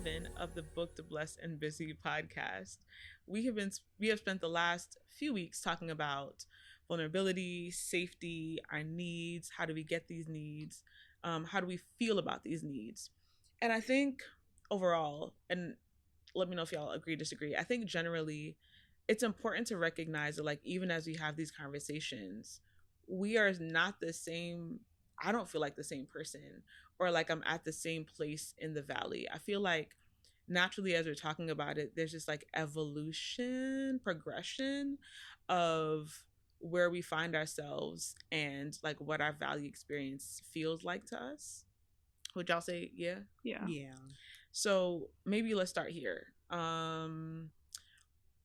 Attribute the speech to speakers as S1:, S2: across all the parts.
S1: 7 of the Book the Blessed and Busy podcast. We have spent the last few weeks talking about vulnerability, safety, our needs, how do we get these needs, how do we feel about these needs. And I think overall, and let me know if y'all agree, disagree, I think generally it's important to recognize that, like, even as we have these conversations, we are not the same. I don't feel like the same person, or like I'm at the same place in the valley. I feel like naturally, as we're talking about it, there's just like evolution, progression of where we find ourselves and like what our value experience feels like to us. Would y'all say yeah?
S2: Yeah.
S3: Yeah.
S1: So maybe let's start here.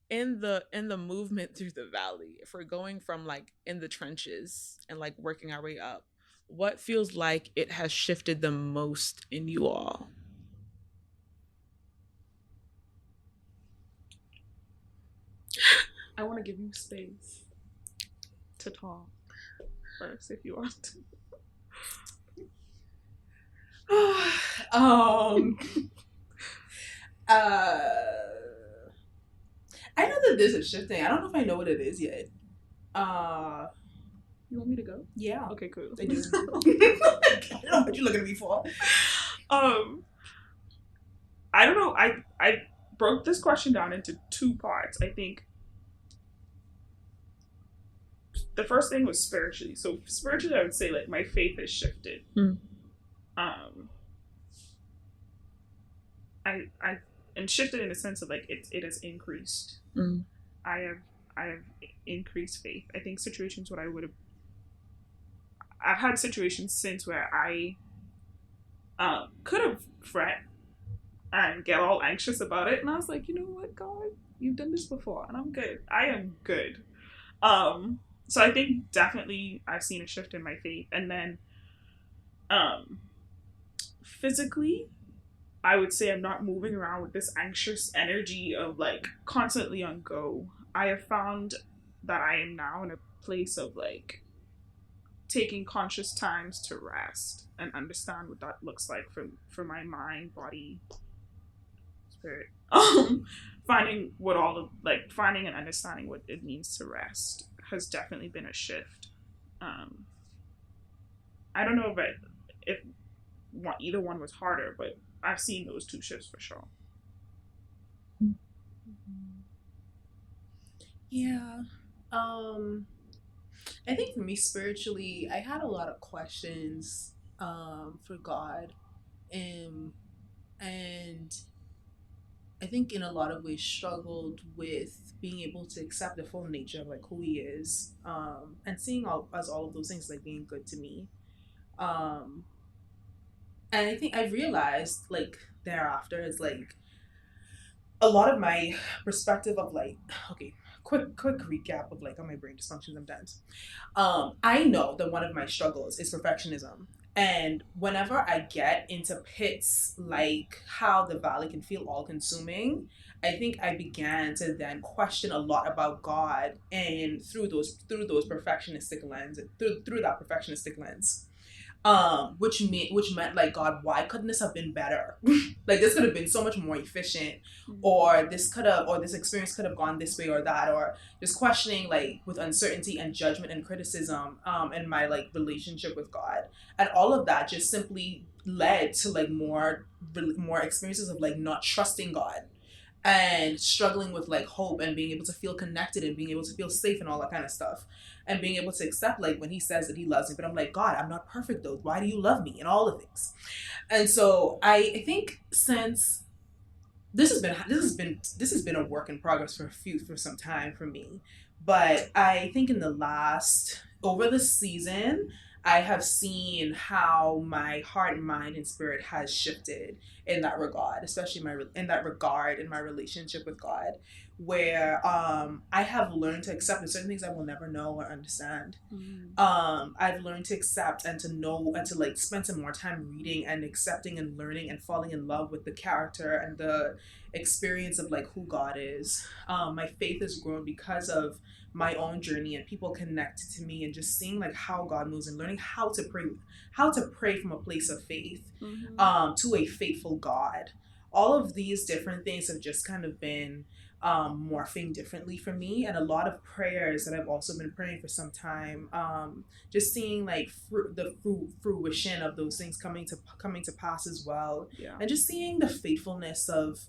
S1: In the movement through the valley, if we're going from like in the trenches and like working our way up, what feels like it has shifted the most in you all?
S2: I want to give you space to talk first if you want to.
S3: um I know that this is shifting. I don't know if I know what it is yet.
S2: You want me to go?
S3: Yeah.
S2: Okay, cool.
S3: I do. I don't know what you're looking at me for.
S2: I don't know. I broke this question down into two parts. I think the first thing was spiritually. So spiritually, I would say like my faith has shifted.
S1: Mm.
S2: I and shifted in the sense of like it has increased.
S1: Mm.
S2: I have increased faith. I think situations what I've had situations since where I could have fret and get all anxious about it, and I was like, you know what, God, you've done this before, and I'm good. I am good. So I think definitely I've seen a shift in my faith, and then physically, I would say I'm not moving around with this anxious energy of like constantly on go. I have found that I am now in a place of like taking conscious times to rest and understand what that looks like for my mind, body, spirit. Finding finding and understanding what it means to rest has definitely been a shift. I don't know if either one was harder, but I've seen those two shifts for sure.
S3: Yeah. I think for me spiritually, I had a lot of questions for God. And I think in a lot of ways struggled with being able to accept the full nature of like who he is. And seeing all of those things like being good to me. And I think I've realized like thereafter is like a lot of my perspective of like, okay, quick recap of like how my brain dysfunctions sometimes. I know that one of my struggles is perfectionism. And whenever I get into pits like how the valley can feel all consuming, I think I began to then question a lot about God, and through those perfectionistic lens, through that perfectionistic lens. Which meant like, God, why couldn't this have been better? Like this could have been so much more efficient, or this experience could have gone this way or that, or just questioning like with uncertainty and judgment and criticism in my like relationship with God. And all of that just simply led to like more experiences of like not trusting God and struggling with like hope and being able to feel connected and being able to feel safe and all that kind of stuff, and being able to accept like when he says that he loves me, but I'm like, God, I'm not perfect though, why do you love me, and all the things. And so I think since this has been a work in progress for some time for me, but I think in the last over the season I have seen how my heart, mind, and spirit has shifted in that regard, especially in my relationship with God, where I have learned to accept that certain things I will never know or understand. I've learned to accept and to know and to like spend some more time reading and accepting and learning and falling in love with the character and the experience of like who God is. My faith has grown because of my own journey and people connected to me, and just seeing like how God moves and learning how to pray from a place of faith to a faithful God. all of these different things have just kind of been morphing differently for me, and a lot of prayers that I've also been praying for some time, just seeing like fruition of those things coming to pass as well,
S2: Yeah.
S3: and just seeing the faithfulness of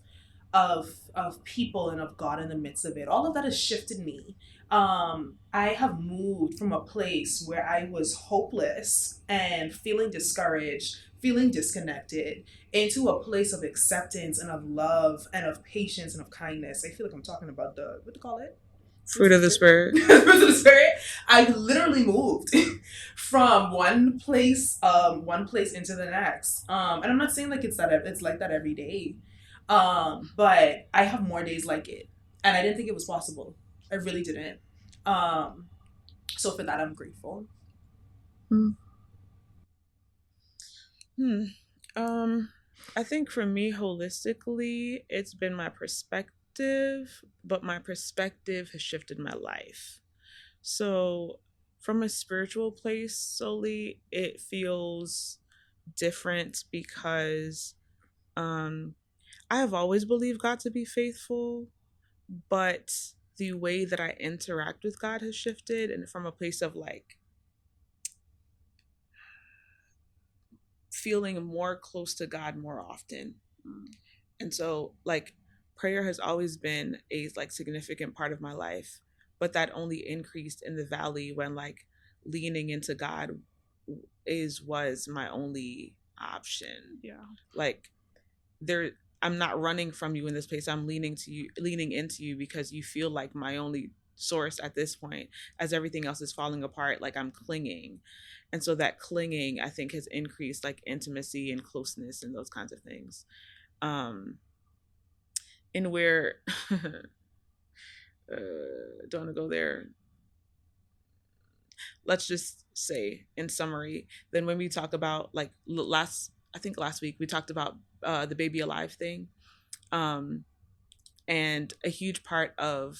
S3: people and of God in the midst of it. All of that has shifted me. I have moved from a place where I was hopeless and feeling discouraged, feeling disconnected, into a place of acceptance and of love and of patience and of kindness. I feel like I'm talking about the, what do you call it?
S1: Fruit of the Spirit.
S3: Fruit of the Spirit. I literally moved from one place into the next. And I'm not saying like it's like that every day. But I have more days like it. And I didn't think it was possible. I really didn't. So for that, I'm grateful.
S1: I think for me, holistically, it's been my perspective, but my perspective has shifted my life. So from a spiritual place solely, it feels different because I have always believed God to be faithful, but the way that I interact with God has shifted, and from a place of like feeling more close to God more often. And so like prayer has always been a like significant part of my life, but that only increased in the valley when like leaning into God was my only option.
S2: Yeah.
S1: Like there, I'm not running from you in this place. I'm leaning into you because you feel like my only source at this point, as everything else is falling apart. Like I'm clinging. And so that clinging, I think, has increased like intimacy and closeness and those kinds of things. And where don't want to go there. Let's just say in summary, then when we talk about like last week we talked about the baby alive thing, and a huge part of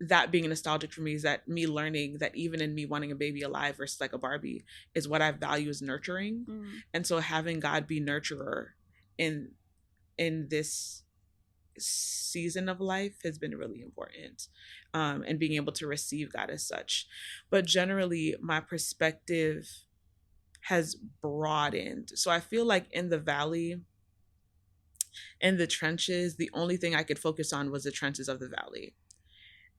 S1: that being nostalgic for me is that me learning that even in me wanting a baby alive versus like a Barbie is what I value is nurturing. And so having God be nurturer in this season of life has been really important, and being able to receive God as such. But generally my perspective has broadened. So I feel like in the valley, in the trenches, the only thing I could focus on was the trenches of the valley.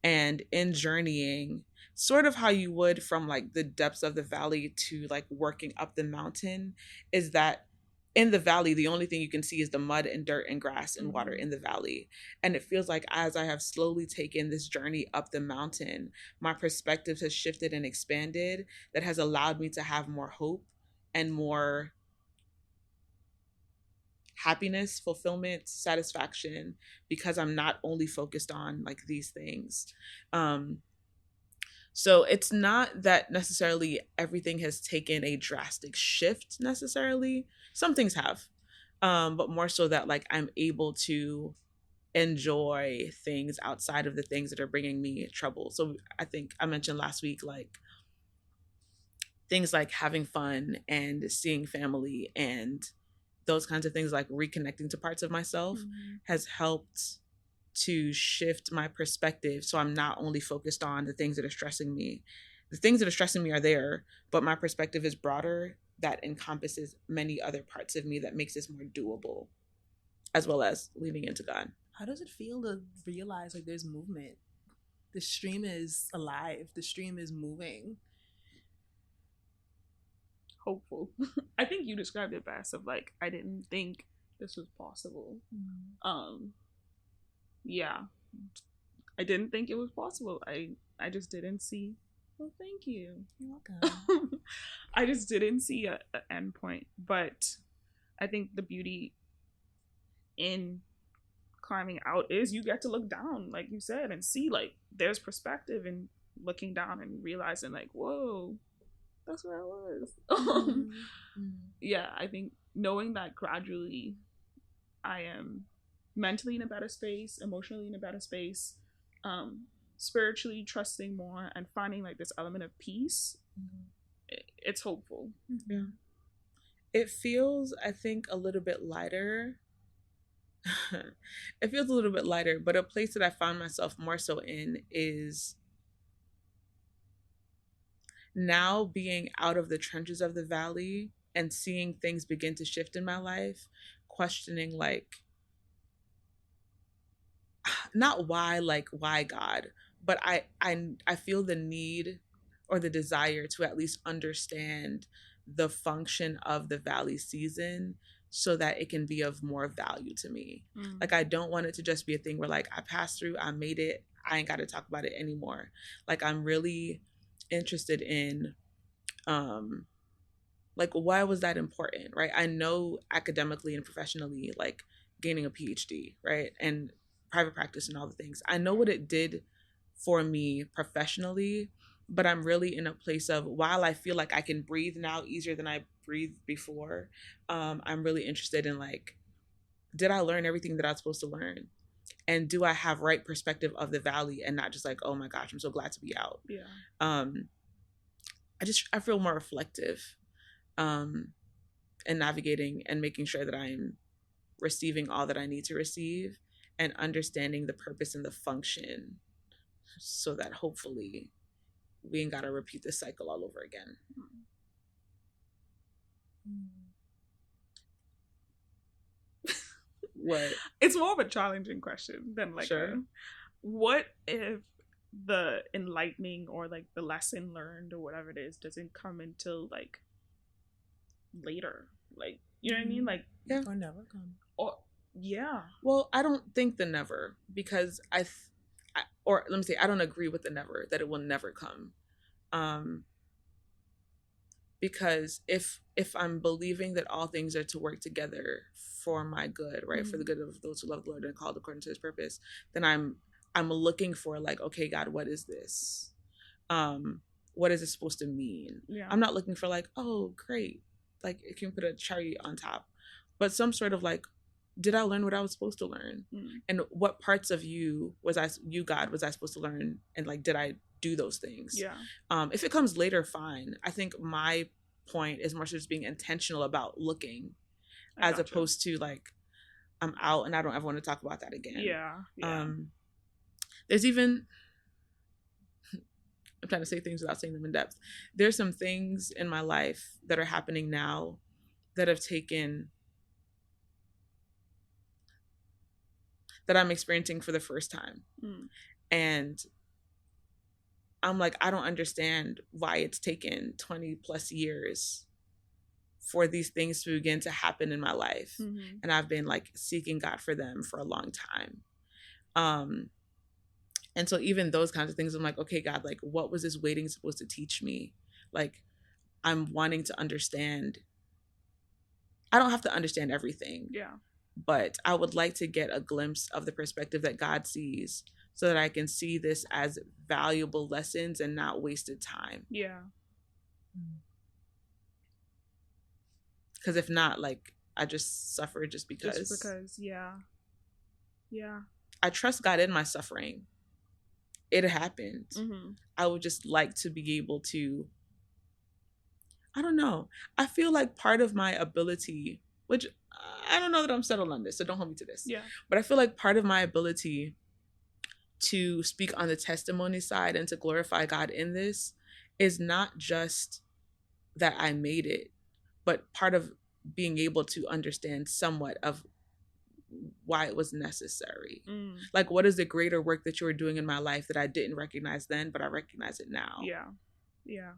S1: And in journeying, sort of how you would from like the depths of the valley to like working up the mountain, is that in the valley, the only thing you can see is the mud and dirt and grass and water in the valley. And it feels like as I have slowly taken this journey up the mountain, my perspective has shifted and expanded, that has allowed me to have more hope and more happiness, fulfillment, satisfaction, because I'm not only focused on like these things. So it's not that necessarily everything has taken a drastic shift necessarily. Some things have, but more so that like I'm able to enjoy things outside of the things that are bringing me trouble. So I think I mentioned last week, like things like having fun and seeing family and those kinds of things, like reconnecting to parts of myself, has helped to shift my perspective. So I'm not only focused on the things that are stressing me. The things that are stressing me are there, but my perspective is broader, that encompasses many other parts of me, that makes this more doable, as well as leaning into God.
S3: How does it feel to realize like there's movement? The stream is alive. The stream is moving.
S2: Hopeful. I think you described it best, of like, I didn't think this was possible. Yeah, I didn't think it was possible. I just didn't see. Well, thank you.
S3: You're welcome.
S2: I just didn't see a end point. But I think the beauty in climbing out is you get to look down, like you said, and see like there's perspective in looking down and realizing like, whoa, that's where I was. Yeah, I think knowing that gradually I am mentally in a better space, emotionally in a better space, spiritually trusting more, and finding like this element of peace, it's hopeful.
S1: Yeah. It feels, I think, a little bit lighter it feels a little bit lighter, but a place that I found myself more so in is now being out of the trenches of the valley and seeing things begin to shift in my life, questioning like not why, like why God, but I feel the need or the desire to at least understand the function of the valley season so that it can be of more value to me. Like I don't want it to just be a thing where like I passed through, I made it, I ain't got to talk about it anymore. Like I'm really interested in like why was that important, right? I know academically and professionally, like gaining a PhD, right, and private practice and all the things, I know what it did for me professionally, but I'm really in a place of while I feel like I can breathe now easier than I breathed before, I'm really interested in like, did I learn everything that I was supposed to learn, and do I have right perspective of the valley and not just like, oh my gosh, I'm so glad to be out. I feel more reflective, and navigating and making sure that I'm receiving all that I need to receive and understanding the purpose and the function so that hopefully we ain't got to repeat this cycle all over again. What?
S2: It's more of a challenging question than like what if the enlightening or like the lesson learned or whatever it is doesn't come until like later, like, you know what I mean, like
S3: or never come,
S2: or yeah.
S1: Well, I don't think the never, because or let me say I don't agree with the never, that it will never come, because if I'm believing that all things are to work together for my good, right, for the good of those who love the Lord and called according to His purpose, then I'm looking for like, okay, God, what is this? What is it supposed to mean?
S2: Yeah.
S1: I'm not looking for like, oh, great, like it can put a cherry on top, but some sort of like, did I learn what I was supposed to learn? And what parts of you, God, was I supposed to learn? And like, did I do those things?
S2: Yeah.
S1: If it comes later, fine. I think my point is more so just being intentional about looking, as opposed to like, I'm out and I don't ever want to talk about that again.
S2: Yeah.
S1: There's even, I'm trying to say things without saying them in depth. There's some things in my life that are happening now that have taken, that I'm experiencing for the first time. And I'm like, I don't understand why it's taken 20 plus years for these things to begin to happen in my life. And I've been like seeking God for them for a long time. And so even those kinds of things, I'm like, okay, God, like what was this waiting supposed to teach me? Like I'm wanting to understand. I don't have to understand everything.
S2: Yeah.
S1: But I would like to get a glimpse of the perspective that God sees so that I can see this as valuable lessons and not wasted time.
S2: Yeah.
S1: Because if not, like, I just suffer just because.
S2: Just because, yeah. Yeah.
S1: I trust God in my suffering. It happened. I would just like to be able to, I don't know. I feel like part of my ability, which I don't know that I'm settled on this, so don't hold me to this.
S2: Yeah.
S1: But I feel like part of my ability to speak on the testimony side and to glorify God in this is not just that I made it, but part of being able to understand somewhat of why it was necessary. Like, what is the greater work that you were doing in my life that I didn't recognize then, but I recognize it now?
S2: Yeah. Yeah.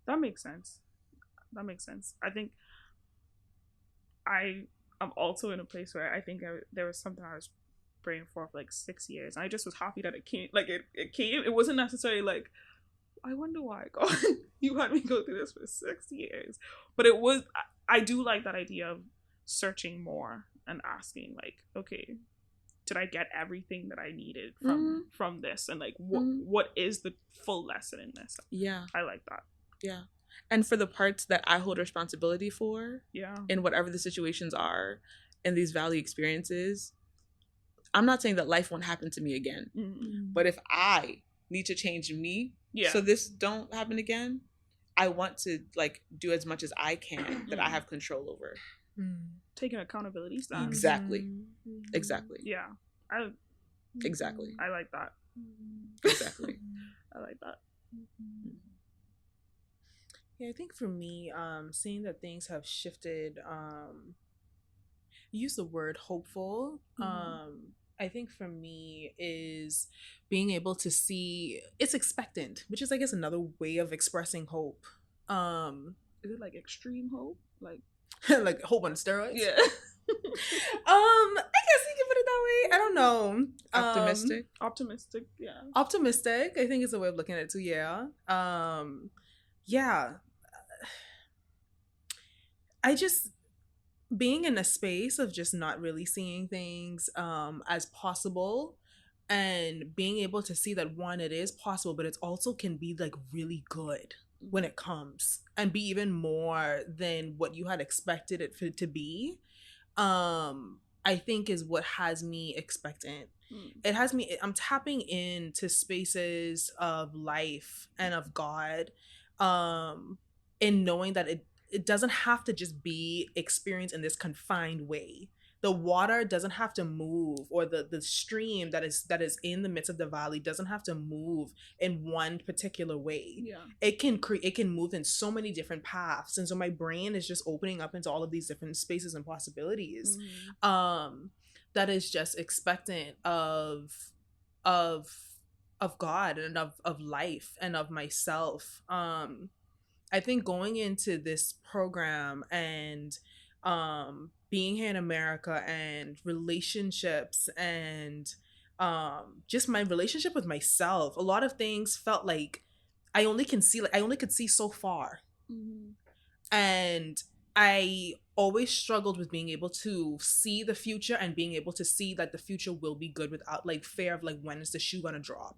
S2: That makes sense. I think I'm also in a place where I think there was something I was praying for like 6 years. I just was happy that it came. Like it came. It wasn't necessarily like, I wonder why God you had me go through this for 6 years. But it was. I do like that idea of searching more and asking like, okay, did I get everything that I needed from this? And like, what is the full lesson in this?
S1: Yeah,
S2: I like that.
S1: Yeah. And for the parts that I hold responsibility for,
S2: yeah,
S1: in whatever the situations are in these valley experiences, I'm not saying that life won't happen to me again. But if I need to change me so this don't happen again, I want to like do as much as I can that I have control over.
S2: taking accountability stance.
S1: Exactly. Exactly.
S2: Yeah.
S1: Exactly.
S2: I like that.
S1: Exactly.
S2: I like that.
S3: Yeah, I think for me, seeing that things have shifted, use the word hopeful. I think for me is being able to see it's expectant, which is I guess another way of expressing hope.
S2: Is it like extreme hope? Like
S3: like hope on steroids?
S2: yeah.
S3: I guess you can put it that way. I don't know.
S2: Optimistic, yeah.
S3: Optimistic, I think is a way of looking at it too, yeah. Yeah. I just being in a space of just not really seeing things as possible and being able to see that one, it is possible, but it also can be like really good when it comes and be even more than what you had expected it to be. I think is what has me expectant. It has me, I'm tapping into spaces of life and of God, in knowing that it doesn't have to just be experienced in this confined way. The water doesn't have to move, or the stream that is in the midst of the valley doesn't have to move in one particular way.
S2: Yeah.
S3: It can move in so many different paths, and so my brain is just opening up into all of these different spaces and possibilities. That is just expectant of God and of life and of myself. I think going into this program and being here in America and relationships and just my relationship with myself, a lot of things felt like I only could see so far. And I always struggled with being able to see the future and being able to see that the future will be good without like fear of like when is the shoe gonna drop.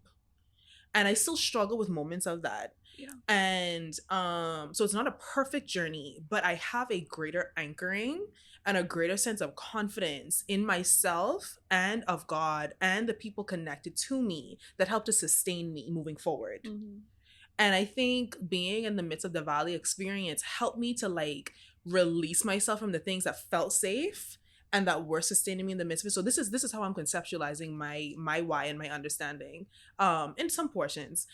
S3: And I still struggle with moments of that.
S2: Yeah.
S3: And so it's not a perfect journey, but I have a greater anchoring and a greater sense of confidence in myself and of God and the people connected to me that help to sustain me moving forward. And I think being in the midst of the valley experience helped me to like release myself from the things that felt safe and that were sustaining me in the midst of it. So this is how I'm conceptualizing my why and my understanding. In some portions,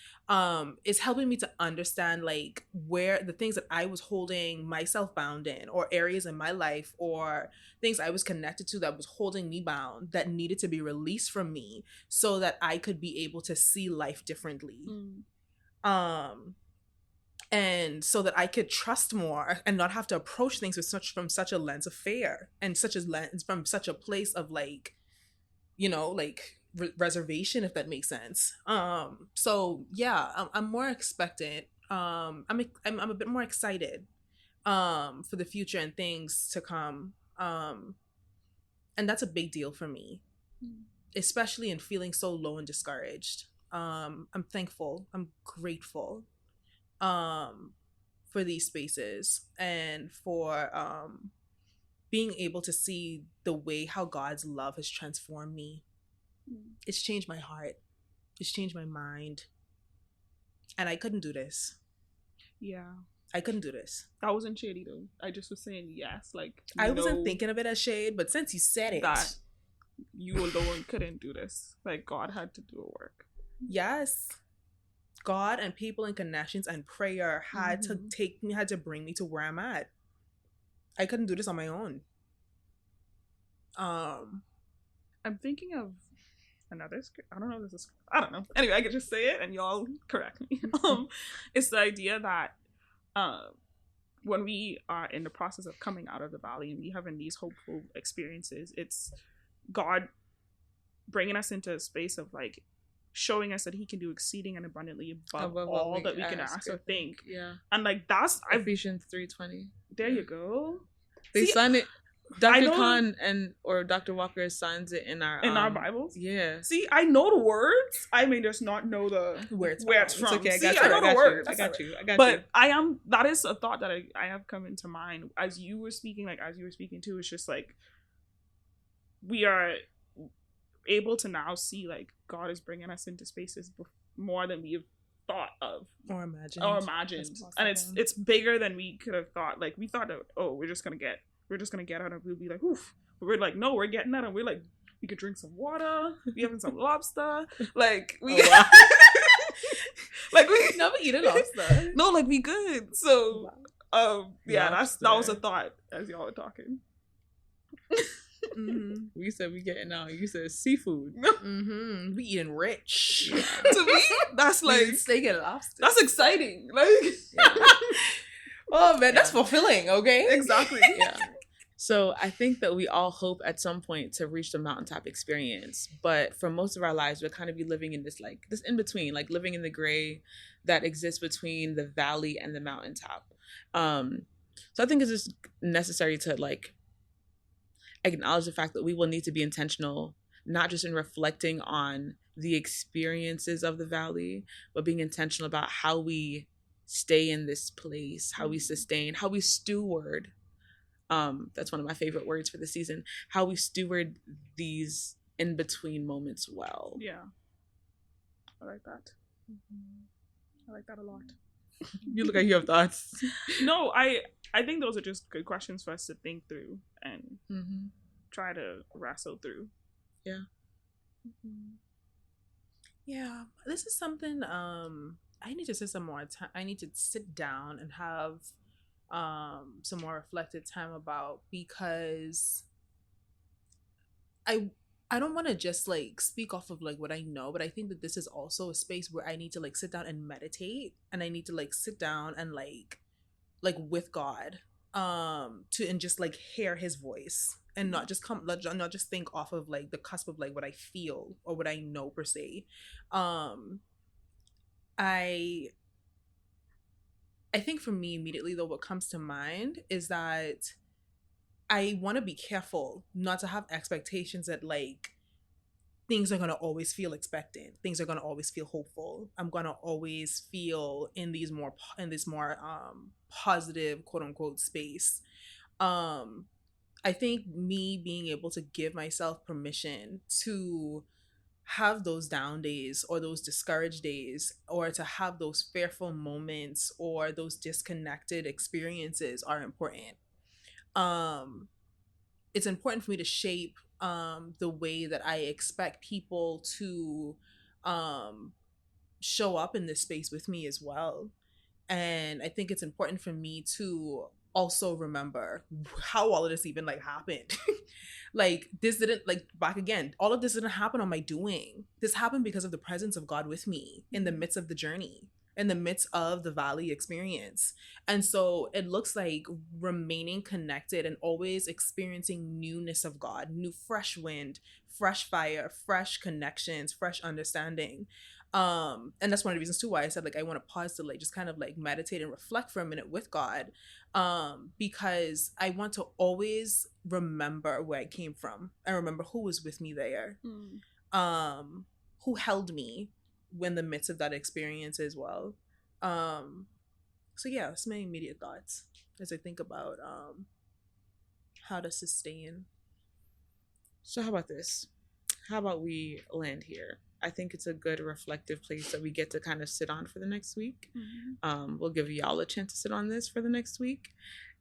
S3: is helping me to understand like where the things that I was holding myself bound in, or areas in my life, or things I was connected to that was holding me bound, that needed to be released from me so that I could be able to see life differently. And so that I could trust more and not have to approach things from such a lens of fear and from such a place of like, reservation, if that makes sense. So yeah, I'm more expectant. I'm a bit more excited for the future and things to come. And that's a big deal for me, especially in feeling so low and discouraged. I'm thankful. I'm grateful for these spaces and for being able to see the way how God's love has transformed me. It's changed my heart. It's changed my mind. And I couldn't do this.
S2: Yeah.
S3: I couldn't do this.
S2: That wasn't shady though. I just was saying yes. Like
S3: I wasn't thinking of it as shade, but since you said it,
S2: that you alone couldn't do this. Like God had to do a work.
S3: Yes. God and people and connections and prayer had to bring me to where I'm at. I couldn't do this on my own.
S2: I'm thinking of another script. I don't know if this is, I don't know. Anyway, I could just say it and y'all correct me. It's the idea that when we are in the process of coming out of the valley and we having these hopeful experiences, it's God bringing us into a space of like showing us that he can do exceeding and abundantly above all that we can ask or think.
S1: Yeah.
S2: And like that's
S1: Ephesians 3:20.
S2: There you go.
S1: They sign it. Dr. Khan or Dr. Walker signs it in our
S2: Bibles.
S1: Yeah.
S2: See, I know the words. I may just not know the where it's from.
S1: It's okay,
S2: I know the words.
S1: I got you.
S2: But that is a thought that I have come into mind as you were speaking too. It's just like we are able to now see like God is bringing us into spaces more than we have thought of or imagined, and it's bigger than we could have thought. Like we thought that we're just gonna get we're just gonna get out and we'll be like, oof. But we're like, no, we're getting out and we're like, we could drink some water, we having some lobster, like we
S1: Oh, wow.
S2: like we
S3: Never eat a lobster.
S2: no, like we good. So yeah, that was a
S1: Lobster.
S2: thought as y'all were talking.
S3: Mm-hmm.
S1: We said we getting out. You said seafood.
S3: Mm-hmm. We eating rich.
S2: To me, that's
S3: We
S2: like
S3: eating steak and lobster.
S2: that's exciting. Like
S3: Oh man, that's
S1: Yeah.
S3: fulfilling. Okay.
S2: exactly.
S1: Yeah. So I think that we all hope at some point to reach the mountaintop experience, but for most of our lives, we'll kind of be living in this this in between, like living in the gray that exists between the valley and the mountaintop. So I think it's just necessary to like acknowledge the fact that we will need to be intentional, not just in reflecting on the experiences of the valley, but being intentional about how we stay in this place, how we sustain, how we steward. That's one of my favorite words for the season. How we steward these in between moments well.
S2: Yeah. I like that. I like that a lot.
S1: You look like you have thoughts.
S2: No, I think those are just good questions for us to think through and
S1: Mm-hmm.
S2: try to wrestle through.
S1: Yeah.
S3: Yeah, this is something I need to sit some more time. I need to sit down and have some more reflective time about, because I don't want to just like speak off of like what I know, but I think that this is also a space where I need to like sit down and meditate, and I need to like sit down and like with God to and just like hear his voice and not just not just think off of like the cusp of like what I feel or what I know per se. I think for me immediately though, what comes to mind is that I want to be careful not to have expectations that like things are going to always feel expectant. Things are going to always feel hopeful. I'm going to always feel in this more positive quote unquote space. I think me being able to give myself permission to have those down days or those discouraged days or to have those fearful moments or those disconnected experiences are important. It's important for me to shape the way that I expect people to show up in this space with me as well. And I think it's important for me to also remember how all of this even like happened. Like this didn't like back again. All of this didn't happen on my doing. This happened because of the presence of God with me in the midst of the journey, in the midst of the valley experience. And so it looks like remaining connected and always experiencing newness of God, new fresh wind, fresh fire, fresh connections, fresh understanding. And that's one of the reasons too why I said like I want to pause to like just kind of like meditate and reflect for a minute with God, because I want to always remember where I came from and remember who was with me there, who held me in the midst of that experience as well. So yeah, that's my immediate thoughts as I think about how to sustain.
S1: So how about this? How about we land here? I think it's a good reflective place that we get to kind of sit on for the next week. We'll give y'all a chance to sit on this for the next week.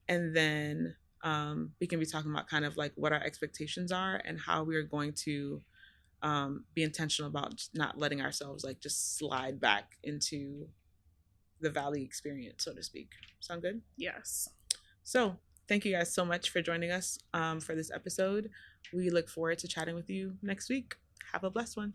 S1: And then we can be talking about kind of like what our expectations are and how we're going to be intentional about not letting ourselves like just slide back into the valley experience, so to speak. Sound good?
S2: Yes.
S1: So thank you guys so much for joining us for this episode. We look forward to chatting with you next week. Have a blessed one.